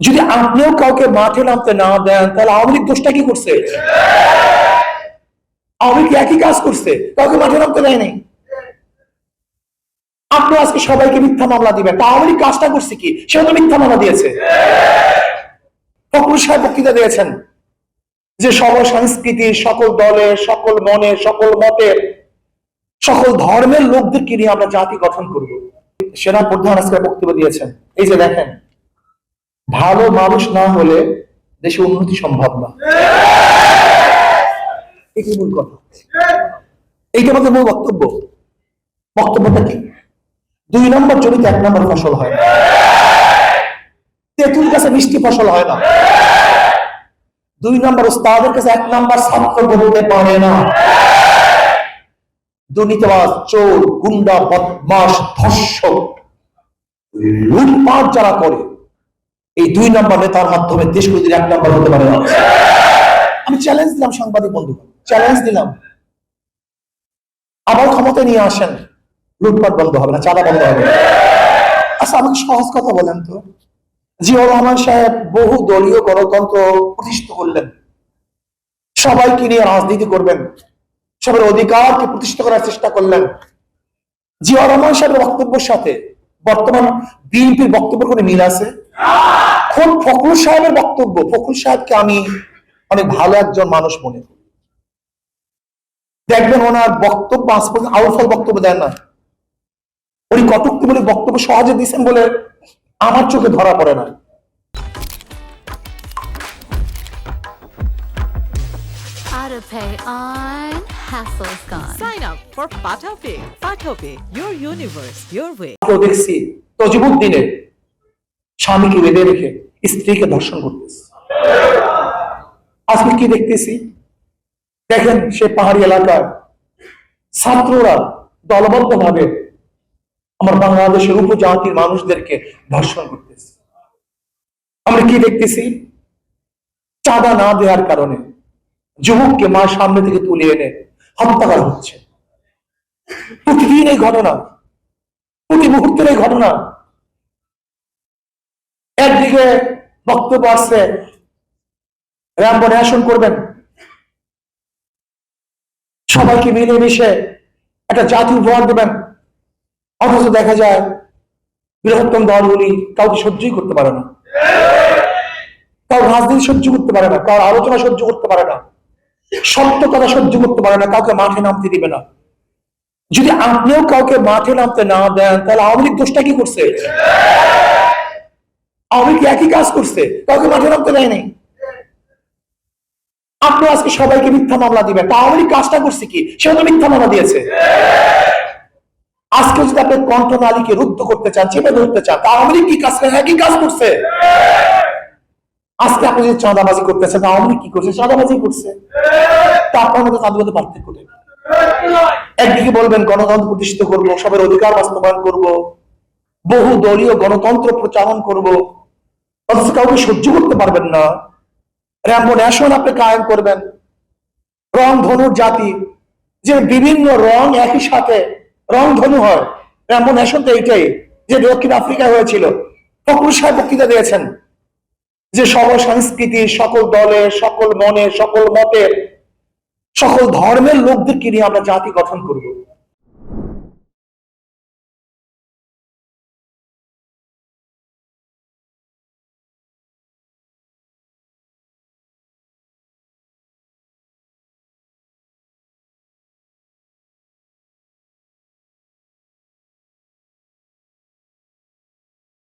যদি আপনিও কাউকে মাঠে নামতে না দেন তাহলে আওয়ামী লীগ দোষটা কি করছে? আওয়ামী লীগ একই কাজ করছে, কাউকে মাঠে নামতে দেয় নাই। আপনি আজকে সবাইকে মিথ্যা মামলা দিবেন, তা আওয়ামী লীগ কাজটা করছে কি? সেও তো মিথ্যা মামলা দিয়েছে। ফখরুল সাহেব বক্তৃতা দিয়েছেন যে সর্বসংস্কৃতি, সকল দলের, সকল মনের, সকল মতের, সকল ধর্মের লোকদেরকে নিয়ে আমরা জাতি গঠন করব। সেনা প্রধান আজকে বক্তব্য দিয়েছেন, এই যে দেখেন, ভালো মানুষ না হলে দেশে উন্নতি সম্ভব না। এটাই মূল কথা, এইটা আমাদের মূল বক্তব্য। বক্তব্যটা কি? 2 নম্বর জমিতে 1 নম্বর ফসল হয় না, তেঁতুল গাছে মিষ্টি ফসল হয় না, 2 নম্বর ওস্তাদের কাছে 1 নম্বর ছাত্র বলতে পারে না। দুর্নীতিবাজ, চোর, গুন্ডা, বদমাশ, ধর্ষক, লুটপাট যারা করে, এই 2 নম্বর নেতার মাধ্যমে দেশ যদি 1 নম্বর হতে পারে না। আমি চ্যালেঞ্জ দিলাম সাংবাদিক বন্ধু, চ্যালেঞ্জ দিলাম, আবার ক্ষমতায় নিয়ে আসেন, লুটপাট বন্ধ হবে না, চাঁদা বন্ধ হবে না। আচ্ছা আমাকে সহজ কথা বলেন তো, জিয়াউর রহমান সাহেব বহু দলীয় গণতন্ত্র প্রতিষ্ঠিত করলেন, সবাইকে নিয়ে রাজনীতি করবেন, সবার অধিকারকে প্রতিষ্ঠিত করার চেষ্টা করলেন। জিয়াউর রহমান সাহেবের বক্তব্যের সাথে বর্তমান বিএনপির বক্তব্যের কোনো মিল আছে? খুব ফখরুল সাহেবের বক্তব্য, ফখরুল সাহেবকে আমি অনেক ভালো একজন মানুষ মনে করি। দেখবেন ওনার বক্তব্য আজ পর্যন্ত আউটফল বক্তব্য দেন না, উনি কটূক্তি বলে বক্তব্য সহজে দিচ্ছেন বলে আমার চোখে ধরা পড়ে না। AutoPay on, hassle's gone. Sign up for PataPay. PataPay, your universe, your way. দেখছি তজিবুদ্দিনে স্বামীকে বেঁধে রেখে স্ত্রীকে ধর্ষণ করতেছে। আজকে কি দেখতেছি? দেখেন সে পাহাড়ি এলাকার ছাত্ররা দলবদ্ধ ভাবে আমার বাংলাদেশের উপজাতির মানুষদেরকে ধর্ষণ করতেছে। আমরা কি দেখতেছি? চাঁদা না দেওয়ার কারণে যুবককে মার সামনে থেকে তুলে এনে হত্যা করা হচ্ছে। প্রতিদিন এই ঘটনা, প্রতি মুহূর্তের এই ঘটনা। একদিকে বক্তব্য আসছে র্যাম্বো ন্যাশন করবেন, সবাইকে মিলেমিশে একটা জাতি উপহার দেবেন, অথচ দেখা যায় বৃহত্তম দলগুলি কাউকে সহ্যই করতে পারে না, কারো রাজনীতি সহ্য করতে পারে না, কারো আলোচনা সহ্য করতে পারে না, সত্য কথা সহ্য করতে পারে না, কাউকে মাঠে নামতে দিবে না। যদি আপনিও কাউকে মাঠে নামতে না দেন তাহলে আওয়ামী লীগ দোষটা কি করছে? আওয়ামী লীগ একই কাজ করছে, কাউকে মাঠে নামতে দেয় নাই। আপনি আজকে সবাইকে মিথ্যা মামলা দিবেন, তা আওয়ামী লীগ কাজটা করছে কি? সেও তো মিথ্যা মামলা দিয়েছে। আজকে যদি আপনি কণ্ঠনালীকে রুদ্ধ করতে চান, চেপে ধরতে চান, তা আওয়ামী লীগ কি কাজ করে? একই কাজ করছে। আজকে আপনি যদি চাঁদাবাজি করতে চান, আওয়ামী লীগ কি করছে? চাঁদাবাজি করছে। তা আপনার মধ্যে তাদের মধ্যে পার্থক্য নেই। একদিকে বলবেন গণতন্ত্র প্রতিষ্ঠিত করব, সবার অধিকার বাস্তবায়ন করব, বহু দলীয় গণতন্ত্র প্রচারণ করব, অথচ কাউকে সহ্য করতে পারবেন না। র্যাম্বো ন্যাশন আপনি কায়েম করবেন, রং ধনুর জাতি, যে বিভিন্ন রং একই সাথে রং ধনু হয়। র্যাম্বো ন্যাশন তো এইটাই, যে দক্ষিণ আফ্রিকায় হয়েছিল। ফখরুল সাহেব বক্তৃতা দিয়েছেন যে সর্বসংস্কৃতি, সকল দলের, সকল মনের, সকল মতের, সকল ধর্মের লোকদেরকে নিয়ে আমরা জাতি গঠন করব।